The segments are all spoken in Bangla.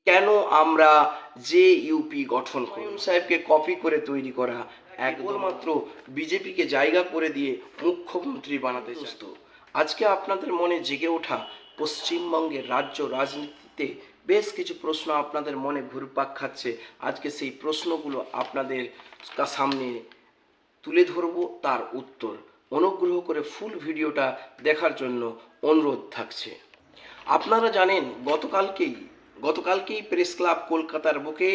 কেন আমরা যে ইউপি গঠন করি সাহেবকে কপি করে তৈরি করা একমাত্র বিজেপিকে জায়গা করে দিয়ে মুখ্যমন্ত্রী বানাতে চাইত। আজকে আপনাদের মনে জেগে ওঠা পশ্চিমবঙ্গের রাজ্য রাজনীতিতে বেশ কিছু প্রশ্ন আপনাদের মনে ঘুরপাক খাচ্ছে। আজকে সেই প্রশ্নগুলো আপনাদের সামনে তুলে ধরব, তার উত্তর। অনুগ্রহ করে ফুল ভিডিওটা দেখার জন্য অনুরোধ থাকছে। আপনারা জানেন গতকালকেই প্রেস ক্লাব কলকাতার বুকে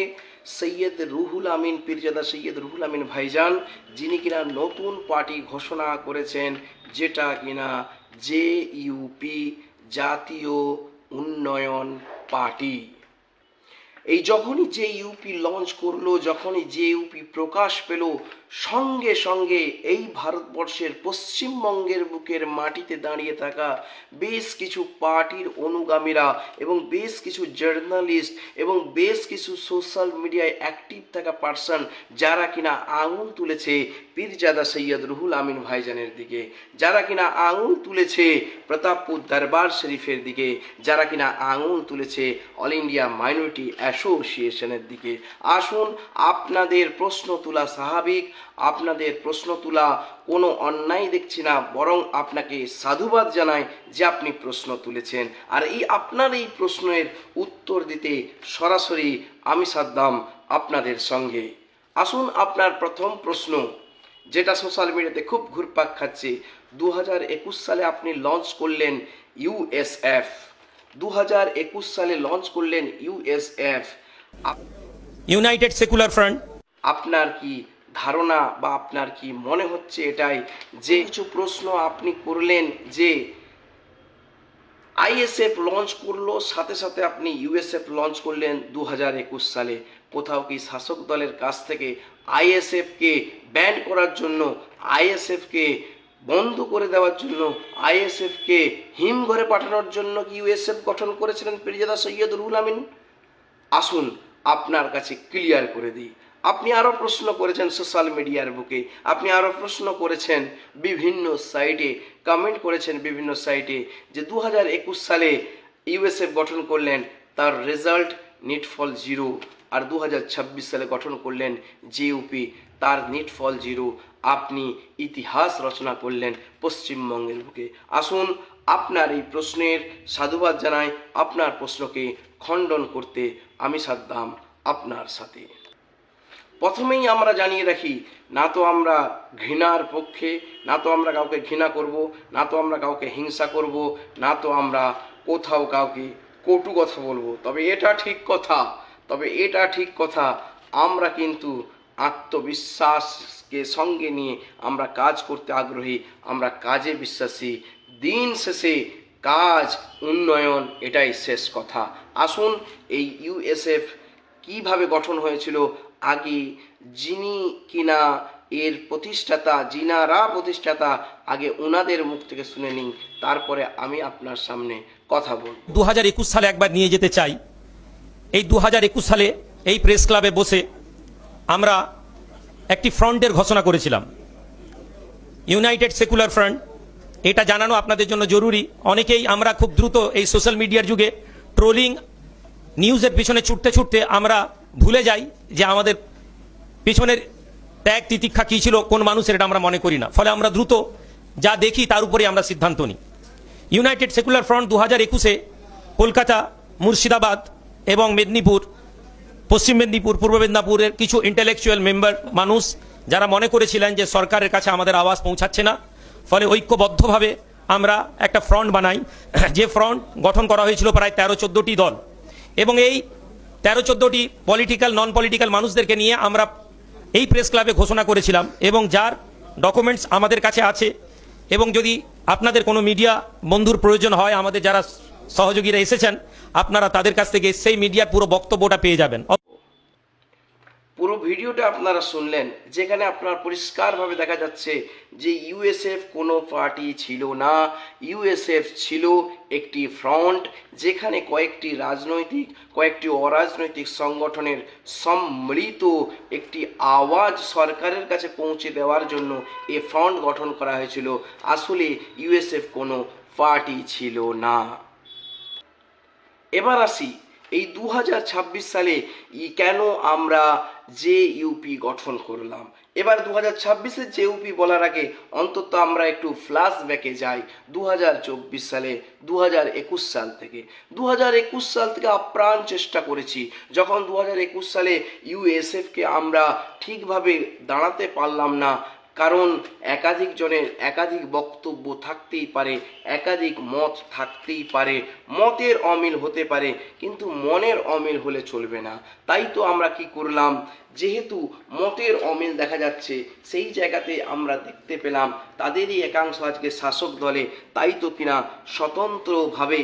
সৈয়দ রুহুল আমিন, পীরজাদা সৈয়দ রুহুল আমিন ভাইজান, যিনি কিনা নতুন পার্টি ঘোষণা করেছেন, যেটা কিনা জেইউপি, জাতীয় উন্নয়ন পার্টি। এই যখনই যে ইউপি লঞ্চ করলো, যখনই যে ইউপি প্রকাশ পেল, সঙ্গে সঙ্গে এই ভারতবর্ষের পশ্চিমবঙ্গের বুকের মাটিতে দাঁড়িয়ে থাকা বেশ কিছু পার্টির অনুগামীরা এবং বেশ কিছু জার্নালিস্ট এবং বেশ কিছু সোশ্যাল মিডিয়ায় অ্যাক্টিভ থাকা পার্সন, যারা কিনা আঙুল তুলেছে পীরজাদা সৈয়দ রুহুল আমিন ভাইজানের দিকে, যারা কিনা আঙুল তুলেছে প্রতাপপুর দরবার শরীফের দিকে, যারা কিনা আঙুল তুলেছে অল ইন্ডিয়া মাইনরিটি অ্যাসোসিয়েশনের দিকে। আসুন, আপনাদের প্রশ্ন তোলা স্বাভাবিক, আপনাদের প্রশ্ন তোলা কোনো অন্যায় দেখছি না, বরং আপনাকে সাধুবাদ জানাই যে আপনি প্রশ্ন তুলেছেন। আর আপনার এই প্রশ্নের উত্তর দিতে সরাসরি আমি সাদ্দাম আপনাদের সঙ্গে। আসুন, আপনার প্রথম প্রশ্ন, যেটা সোশ্যাল মিডিয়াতে খুব ঘুরপাক খাচ্ছে, 2021 সালে আপনি লঞ্চ করলেন ইউএসএফ। 2021 সালে লঞ্চ করলেন ইউএসএফ, ইউনাইটেড সেকুলার ফ্রন্ট। আপনার কি ধারণা বা আপনার কি মনে হচ্ছে এটাই যে কিছু প্রশ্ন আপনি করলেন যে আইএসএফ লঞ্চ করলো, সাথে সাথে আপনি ইউএসএফ লঞ্চ করলেন 2021 সালে? কোথাও কি শাসক দলের কাছ থেকে আইএসএফকে ব্যান করার জন্য, আইএসএফকে বন্ধ করে দেওয়ার জন্য, আইএসএফকে হিমঘরে পাঠানোর জন্য কি ইউএসএফ গঠন করেছিলেন পীরজাদা সৈয়দ রুহুল আমিন? আসুন, আপনার কাছে ক্লিয়ার করে দিই। আপনি আরও প্রশ্ন করেছেন সোশ্যাল মিডিয়ার বুকে, আপনি আরও প্রশ্ন করেছেন বিভিন্ন সাইটে, কমেন্ট করেছেন বিভিন্ন সাইটে যে 2021 সালে ইউএসএফ গঠন করলেন, তার রেজাল্ট নিটফল 0, আর 2026 সালে গঠন করলেন জেইউপি, তার নিটফল 0। আপনি ইতিহাস রচনা করলেন পশ্চিমবঙ্গের বুকে। আসুন, আপনার এই প্রশ্নের সাধুবাদ জানাই, আপনার প্রশ্নকে খণ্ডন করতে আমি সাদ্দাম আপনার সাথে। প্রথমেই আমরা জানিয়ে রাখি, না তো আমরা ঘৃণার পক্ষে, না তো আমরা কাউকে ঘৃণা করব, না তো আমরা কাউকে হিংসা করব, না তো আমরা কোথাও কাউকে কটু কথা বলবো। তবে এটা ঠিক কথা, আমরা কিন্তু আত্মবিশ্বাসকে সঙ্গে নিয়ে আমরা কাজ করতে আগ্রহী, আমরা কাজে বিশ্বাসী। দিন শেষে কাজ, উন্নয়ন, এটাই শেষ কথা। আসুন, এই ইউএসএফ কিভাবে গঠন হয়েছিল, আগে যিনি কিনা এর যিনারা প্রতিষ্ঠাতা, আগে ওনাদের মুখ থেকে শুনে নিই, তারপরে আমি আপনার সামনে কথা বলব। 2021 সালে একবার নিয়ে যেতে চাই। এই 2021 সালে এই প্রেস ক্লাবে বসে আমরা একটি ফ্রন্টের ঘোষণা করেছিলাম, ইউনাইটেড সেকুলার ফ্রন্ট। এটা জানানো আপনাদের জন্য জরুরি। অনেকেই আমরা খুব দ্রুত এই সোশ্যাল মিডিয়ার যুগে ট্রোলিং নিউজের পিছনে ছুটতে ছুটতে আমরা ভুলে যাই যে আমাদের পিছনের ত্যাগ তিতিক্ষা কী ছিল, কোন মানুষের, এটা আমরা মনে করি না। ফলে আমরা দ্রুত যা দেখি তার উপরে আমরা সিদ্ধান্ত নিই। ইউনাইটেড সেকুলার ফ্রন্ট 2021-এ কলকাতা, মুর্শিদাবাদ এবং মেদিনীপুর, পশ্চিম মেদিনীপুর, পূর্ব মেদিনীপুরের কিছু ইন্টেলেকচুয়াল মেম্বার, মানুষ যারা মনে করেছিলেন যে সরকারের কাছে আমাদের আওয়াজ পৌঁছাচ্ছে না, ফলে ঐক্যবদ্ধভাবে আমরা একটা ফ্রন্ট বানাই। যে ফ্রন্ট গঠন করা হয়েছিল প্রায় 13-14টি দল, এবং এই 13-14টি পলিটিক্যাল, নন পলিটিক্যাল মানুষদেরকে নিয়ে আমরা এই প্রেস ক্লাবে ঘোষণা করেছিলাম, এবং যার ডকুমেন্টস আমাদের কাছে আছে। এবং যদি আপনাদের কোনো মিডিয়া বন্ধুর প্রয়োজন হয়, আমাদের যারা সহযোগীরা এসেছেন, আপনারা তাদের কাছ থেকে সেই মিডিয়ার পুরো বক্তব্যটা পেয়ে যাবেন। পুরো ভিডিওটা আপনারা শুনলেন, যেখানে আপনার পরিষ্কারভাবে দেখা যাচ্ছে যে ইউএসএফ কোনো পার্টি ছিল না। ইউএসএফ ছিল একটি ফ্রন্ট, যেখানে কয়েকটি অরাজনৈতিক সংগঠনের সম্মিলিত একটি আওয়াজ সরকারের কাছে পৌঁছে দেওয়ার জন্য এ ফ্রন্ট গঠন করা হয়েছিল। আসলে ইউএসএফ কোনো পার্টি ছিল না। এবার আসি, এই 2026 সালে কেন আমরা যে ইউপি গঠন করলাম। এবার 2026-এর যে ইউপি বলার আগে অন্তত আমরা একটু ফ্ল্যাশব্যাকে যাই 2024 সালে 2021 সাল থেকে 2021 সাল থেকে আপ্রাণ চেষ্টা করেছি। যখন 2021 সালে ইউএসএফকে আমরা ঠিকভাবে দাঁড়াতে পারলাম না, কারণ একাধিক জনের একাধিক বক্তব্য থাকতেই পারে, একাধিক মত থাকতেই পারে, মতের অমিল হতে পারে, কিন্তু মনের অমিল হলে চলবে না। তাই তো আমরা কি করলাম, যেহেতু মতের অমিল দেখা যাচ্ছে সেই জায়গাতে আমরা দেখতে পেলাম তাদেরই একাংশ আজকে শাসক দলে, তাই তো কিনা স্বতন্ত্রভাবে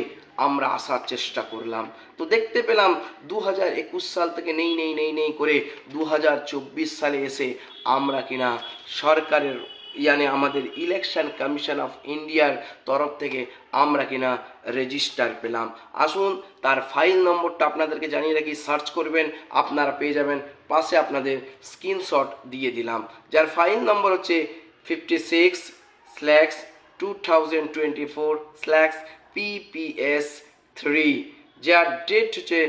আমরা আসার চেষ্টা করলাম। তো দেখতে পেলাম 2021 সাল থেকে নেই করে 2024 সালে এসে আমরা কিনা সরকারের আমাদের ইলেকশন কমিশন অফ ইন্ডিয়ার তরফ থেকে আমরা কিনা রেজিস্টার পেলাম। আসুন তার ফাইল নম্বরটা আপনাদেরকে জানিয়ে রাখি, সার্চ করবেন আপনারা পেয়ে যাবেন, পাশে আপনাদের স্ক্রিনশট দিয়ে দিলাম, যার ফাইল নম্বর হচ্ছে 56/2024/PPS3, যার ডেট হচ্ছে,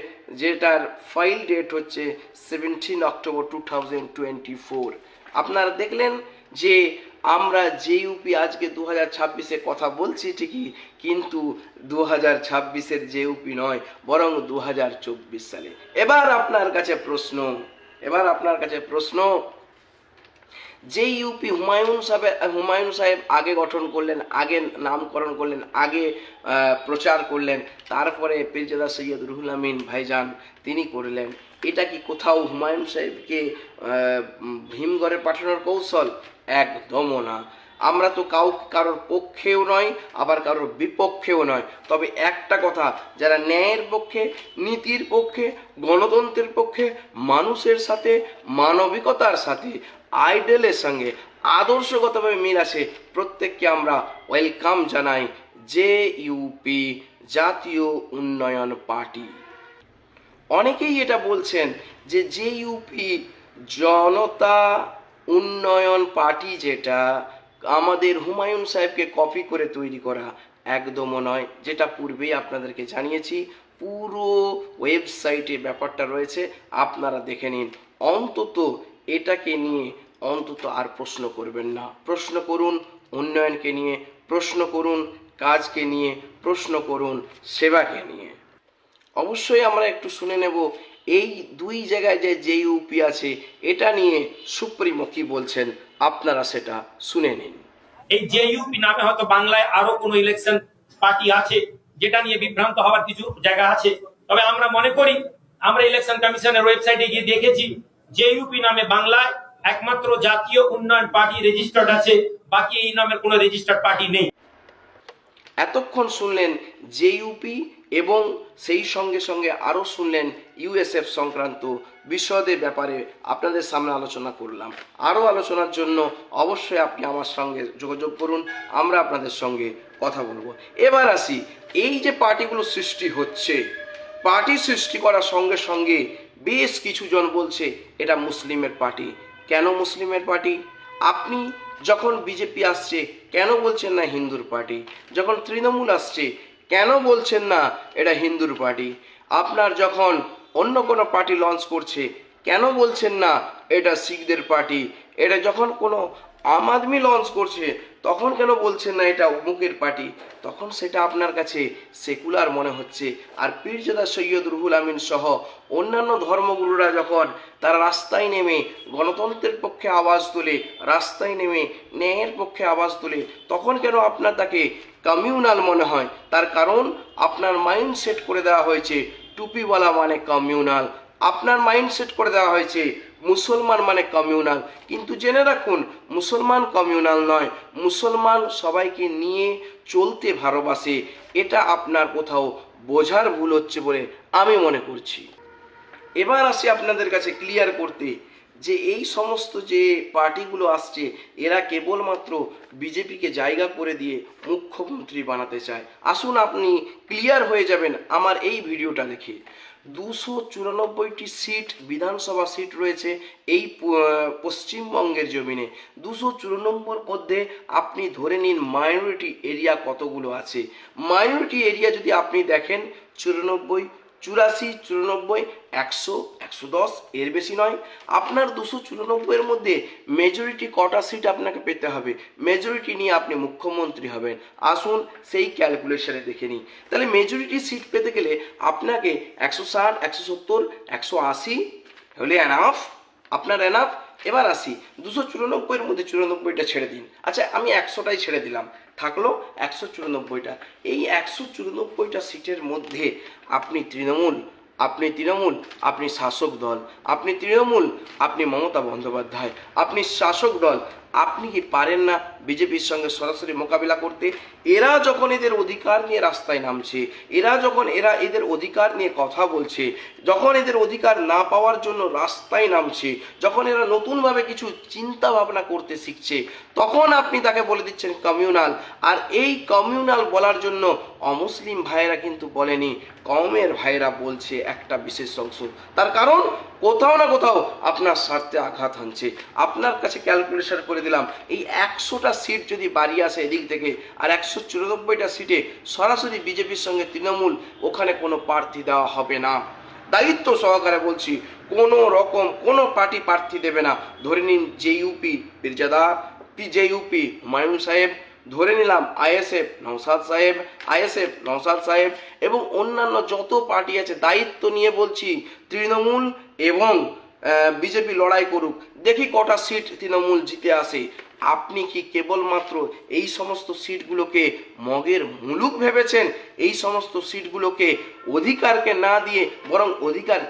যেটার ফাইল ডেট হচ্ছে 17 অক্টোবর 2024। আপনারা দেখলেন যে আমরা যে ইউপি আজকে 2026-এ কথা বলছি ঠিকই, কিন্তু 2026-এর যে ইউপি নয়, বরং 2024 সালে। এবার আপনার কাছে প্রশ্ন, যে ইউপি হুমায়ুন সাহেব আগে গঠন করলেন, আগে নামকরণ করলেন, আগে প্রচার করলেন, তারপরে পীরজাদা সৈয়দ রুহুল আমিন ভাইজান তিনি করলেন, এটা কি কোথাও হুমায়ুন সাহেবকে ভীমগড়ে পাঠানোর কৌশল? একদমও না। আমরা তো কারোর পক্ষেও নয়, আবার কারোর বিপক্ষেও নয়। তবে একটা কথা, যারা ন্যায়ের পক্ষে, নীতির পক্ষে, গণতন্ত্রের পক্ষে, মানুষের সাথে, মানবিকতার সাথে, আইডলের সঙ্গে আদর্শগতভাবে মিল আছে, প্রত্যেককে আমরা ওয়েলকাম জানাই যে ইউপি, জাতীয় উন্নয়ন পার্টি। অনেকেই এটা বলছেন যে ইউপি জনতা উন্নয়ন পার্টি, যেটা আমাদের হুমায়ুন সাহেবকে কপি করে তৈরি করা, একদমও নয়। যেটা পূর্বেই আপনাদেরকে জানিয়েছি, পুরো ওয়েবসাইটে ব্যাপারটা রয়েছে, আপনারা দেখে নিন। অন্তত এটাকে নিয়ে অন্তত আর প্রশ্ন করবেন না। প্রশ্ন করুন উন্নয়নকে নিয়ে, প্রশ্ন করুন কাজকে নিয়ে, প্রশ্ন করুন সেবাকে নিয়ে। অবশ্যই আমরা একটু শুনে নেব এই দুই জায়গায় যে ইউপি আছে এটা নিয়ে সুপ্রিমো কি বলছেন, আপনারা সেটা শুনে নিন। এই জেইউপি নামে হয়তো বাংলায় আরো কোনো ইলেকশন পার্টি আছে, যেটা নিয়ে বিভ্রান্ত হওয়ার কিছু জায়গা আছে। তবে আমরা মনে করি, আমরা ইলেকশন কমিশনের ওয়েবসাইটে গিয়ে দেখেছি, জেইউপি নামে বাংলায় একমাত্র জাতীয় উন্নয়ন পার্টি রেজিস্টার্ড আছে, বাকি এই নামের কোনো রেজিস্টার্ড পার্টি নেই। এতক্ষণ শুনলেন জেইউপি এবং সেই সঙ্গে সঙ্গে আরও শুনলেন ইউএসএফ সংক্রান্ত বিশদের ব্যাপারে আপনাদের সামনে আলোচনা করলাম। আরও আলোচনার জন্য অবশ্যই আপনি আমার সঙ্গে যোগাযোগ করুন, আমরা আপনাদের সঙ্গে কথা বলবো। এবার আসি, এই যে পার্টিগুলো সৃষ্টি হচ্ছে, পার্টি সৃষ্টি করার সঙ্গে সঙ্গে বেশ কিছু জন বলছে এটা মুসলিমের পার্টি। কেন মুসলিমের পার্টি? আপনি যখন বিজেপি আসছে কেন বলছেন না হিন্দুর পার্টি? যখন তৃণমূল আসছে কেন বলছেন না এটা হিন্দুর পার্টি? আপনার যখন অন্য কোনো পার্টি লঞ্চ করছে কেন বলছেন না এটা শিখদের পার্টি? এটা যখন কোনো আম আদমি লঞ্চ করছে তখন কেন বলছেন না এটা অমুকের পার্টি? তখন সেটা আপনার কাছে সেকুলার মনে হচ্ছে। আর পীরজাদা সৈয়দ রুহুল আমিন সহ অন্যান্য ধর্মগুরুরা যখন তারা রাস্তায় নেমে গণতন্ত্রের পক্ষে আওয়াজ তোলে, রাস্তায় নেমে ন্যায়ের পক্ষে আওয়াজ তোলে, তখন কেন আপনার তাকে কমিউনাল মনে হয়? তার কারণ আপনার মাইন্ড সেট করে দেওয়া হয়েছে টুপিওয়ালা মানে কমিউনাল, আপনার মাইন্ড সেট করে দেওয়া হয়েছে মুসলমান মানে কমিউনাল। কিন্তু জেনে রাখুন, মুসলমান কমিউনাল নয়, মুসলমান সবাইকে নিয়ে চলতে ভালোবাসে। এটা আপনার কোথাও বোঝার ভুল হচ্ছে বলে আমি মনে করছি। এবার আসি আপনাদের কাছে ক্লিয়ার করতে যে এই সমস্ত যে পার্টিগুলো আসছে এরা কেবলমাত্র বিজেপিকে জায়গা করে দিয়ে মুখ্যমন্ত্রী বানাতে চায়। আসুন আপনি ক্লিয়ার হয়ে যাবেন আমার এই ভিডিওটা দেখে। 294টি সিট বিধানসভা সিট রয়েছে এই পশ্চিমবঙ্গের জমিনে। 294 মধ্যে আপনি ধরে নিন মাইনরিটি এরিয়া কতগুলো আছে। মাইনরিটি এরিয়া যদি আপনি দেখেন 94, 84, 94, 100, 110 এর বেশি নয়। আপনার 294 মধ্যে মেজরিটি কটা সিট আপনাকে পেতে হবে, মেজরিটি নিয়ে আপনি মুখ্যমন্ত্রী হবেন। আসুন সেই ক্যালকুলেশনে দেখে নিই। তাহলে মেজরিটি সিট পেতে গেলে আপনাকে 160, 170, 180 হলে এনাফ, আপনার এনাফ। এবার আসি 294-এর মধ্যে 94টা ছেড়ে দিন। আচ্ছা আমি 100টাই ছেড়ে দিলাম, থাকলো 194টা। এই 194টা সিটের মধ্যে আপনি তৃণমূল, আপনি শাসক দল, আপনি তৃণমূল, আপনি মমতা বন্দ্যোপাধ্যায়, আপনি শাসক দল, আপনি কি পারেন না বিজেপির সঙ্গে সরাসরি মোকাবিলা করতে? এরা যখন এদের অধিকার নিয়ে রাস্তায় নামছে, এরা যখন এদের অধিকার নিয়ে কথা বলছে, যখন এদের অধিকার না পাওয়ার জন্য রাস্তায় নামছে, যখন এরা নতুনভাবে কিছু চিন্তা ভাবনা করতে শিখছে, তখন আপনি তাকে বলে দিচ্ছেন কমিউনাল। আর এই কমিউনাল বলার জন্য অমুসলিম ভাইয়েরা কিন্তু বলেনি, কওমের ভাইয়েরা বলছে একটা বিশেষ অংশ। তার কারণ কোথাও না কোথাও আপনার স্বার্থে আঘাত হানছে। আপনার কাছে ক্যালকুলেশন করে দিলাম, এই 100টা সিট যদি বাড়ি আসে এদিক থেকে, আর 194টা সিটে সরাসরি বিজেপির সঙ্গে তৃণমূল, ওখানে কোনো প্রার্থী দেওয়া হবে না। দায়িত্ব সহকারে বলছি, কোনো রকম কোনো পার্টি প্রার্থী দেবে না। ধরে নিন জেইউপি পীরজাদা, জেইউপি হুমায়ুন সাহেব, ধরে নিলাম আইএসএফ নওশাদ সাহেব এবং অন্যান্য যত পার্টি আছে, দায়িত্ব নিয়ে বলছি তৃণমূল এবং বিজেপি লড়াই করুক, দেখি কটা সিট তৃণমূল জিতে আসে। আপনি কি কেবলমাত্র এই সমস্ত সিটগুলোকে মগের মুলুক ভেবেছেন? এই সমস্ত সিটগুলোকে অধিকারকে না দিয়ে বরং অধিকার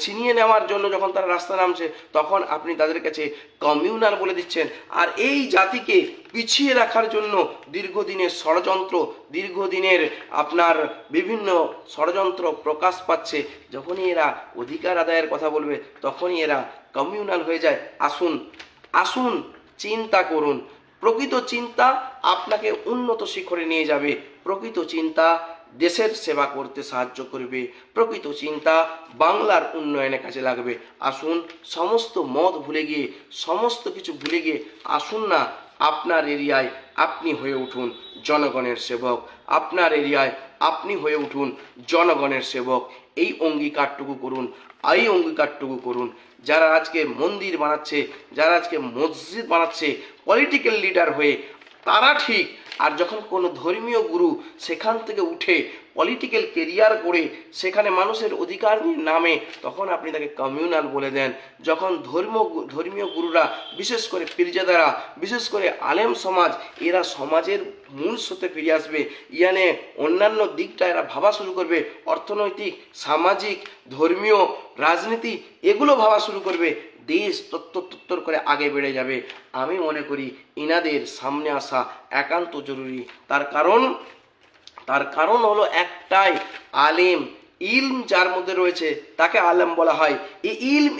ছিনিয়ে নেওয়ার জন্য যখন তারা রাস্তা নামছে, তখন আপনি তাদের কাছে কমিউনাল বলে দিচ্ছেন। আর এই জাতিকে পিছিয়ে রাখার জন্য দীর্ঘদিনের ষড়যন্ত্র, দীর্ঘদিনের আপনার বিভিন্ন ষড়যন্ত্র প্রকাশ পাচ্ছে। যখনই এরা অধিকার আদায়ের কথা বলবে, তখনই এরা কমিউনাল হয়ে যায়। আসুন চিন্তা করুন। প্রকৃত চিন্তা আপনাকে উন্নত শিখরে নিয়ে যাবে, প্রকৃত চিন্তা দেশের সেবা করতে সাহায্য করবে, প্রকৃত চিন্তা বাংলার উন্নয়নে কাজে লাগবে। আসুন সমস্ত মত ভুলে গিয়ে, সমস্ত কিছু ভুলে গিয়ে আসুন না আপনার এরিয়ায় আপনি হয়ে উঠুন জনগণের সেবক, আপনার এরিয়ায় আপনি হয়ে উঠুন জনগণের সেবক। এই অঙ্গীকারটুকু করুন। যারা আজকে মন্দির বানাচ্ছে, যারা আজকে মসজিদ বানাচ্ছে পলিটিক্যাল লিডার হয়ে, তারা ঠিক। আর যখন কোনো ধর্মীয় গুরু সেখান থেকে উঠে পলিটিক্যাল কেরিয়ার করে সেখানে মানুষের অধিকার নিয়ে নামে, তখন আপনি তাকে কমিউনাল বলে দেন। যখন ধর্মীয় গুরুরা, বিশেষ করে পীরজাদারা, বিশেষ করে আলেম সমাজ, এরা সমাজের মূল স্রোতে ফিরে আসবে, ইয়ানে অন্যান্য দিকটা এরা ভাবা শুরু করবে, অর্থনৈতিক, সামাজিক, ধর্মীয়, রাজনীতি এগুলো ভাবা শুরু করবে, দেশ তত্তর করে আগে বেড়ে যাবে। আমি মনে করি ইনাদের সামনে আসা একান্ত জরুরি। তার কারণ হলো একটাই, আলেম, ইলম যার মধ্যে রয়েছে তাকে আলেম বলা হয়। এই ইলম